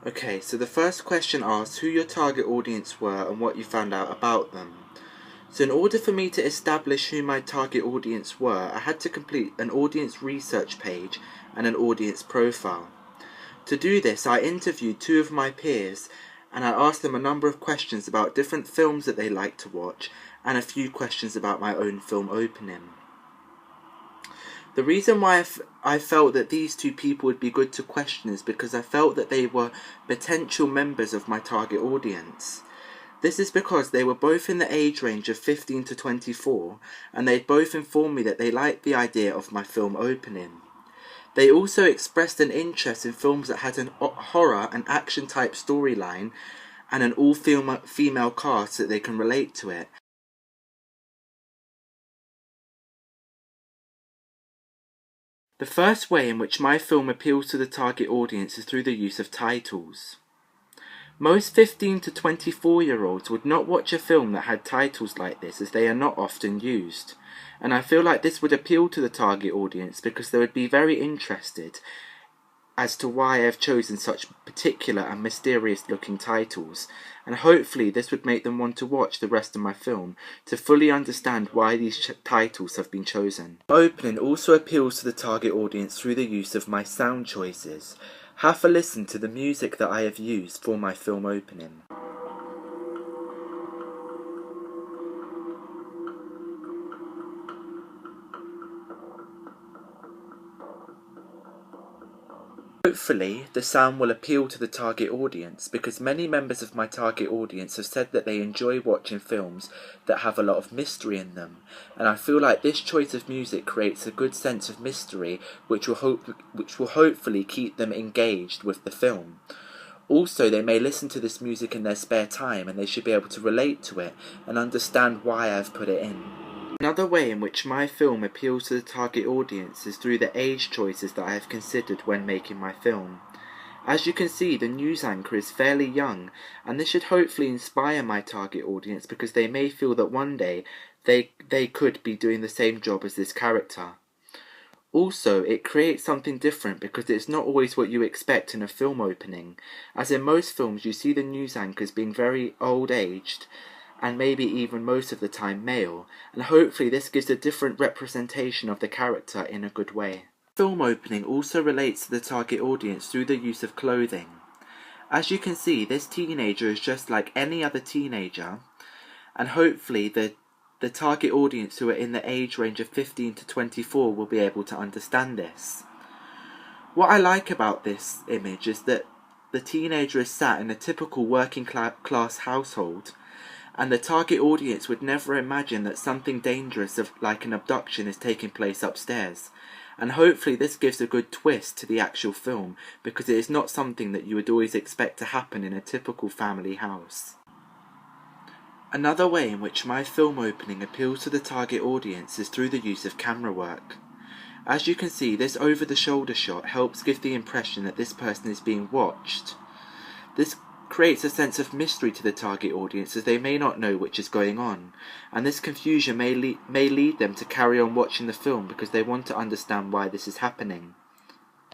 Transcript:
Okay, so the first question asks who your target audience were and what you found out about them. So in order for me to establish who my target audience were, I had to complete an audience research page and an audience profile. To do this, I interviewed two of my peers and I asked them a number of questions about different films that they like to watch and a few questions about my own film opening. The reason why I felt that these two people would be good to question is because I felt that they were potential members of my target audience. This is because they were both in the age range of 15 to 24 and they'd both informed me that they liked the idea of my film opening. They also expressed an interest in films that had an horror and action type storyline and an all-female cast that they can relate to it. The first way in which my film appeals to the target audience is through the use of titles. Most 15 to 24-year-olds would not watch a film that had titles like this as they are not often used. And I feel like this would appeal to the target audience because they would be very interested as to why I have chosen such particular and mysterious looking titles, and hopefully this would make them want to watch the rest of my film to fully understand why these titles have been chosen. Opening also appeals to the target audience through the use of my sound choices. Have a listen to the music that I have used for my film opening. Hopefully, the sound will appeal to the target audience because many members of my target audience have said that they enjoy watching films that have a lot of mystery in them, and I feel like this choice of music creates a good sense of mystery which will hopefully keep them engaged with the film. Also, they may listen to this music in their spare time and they should be able to relate to it and understand why I've put it in. Another way in which my film appeals to the target audience is through the age choices that I have considered when making my film. As you can see, the news anchor is fairly young, and this should hopefully inspire my target audience because they may feel that one day they could be doing the same job as this character. Also, it creates something different because it's not always what you expect in a film opening, as in most films you see the news anchors being very old-aged, and maybe even most of the time male, and hopefully this gives a different representation of the character in a good way. Film opening also relates to the target audience through the use of clothing. As you can see, this teenager is just like any other teenager, and hopefully the target audience who are in the age range of 15 to 24 will be able to understand this. What I like about this image is that the teenager is sat in a typical working class household, and the target audience would never imagine that something dangerous like an abduction is taking place upstairs. And hopefully this gives a good twist to the actual film because it is not something that you would always expect to happen in a typical family house. Another way in which my film opening appeals to the target audience is through the use of camera work. As you can see, this over-the-shoulder shot helps give the impression that this person is being watched. This creates a sense of mystery to the target audience as they may not know which is going on, and this confusion may lead them to carry on watching the film because they want to understand why this is happening.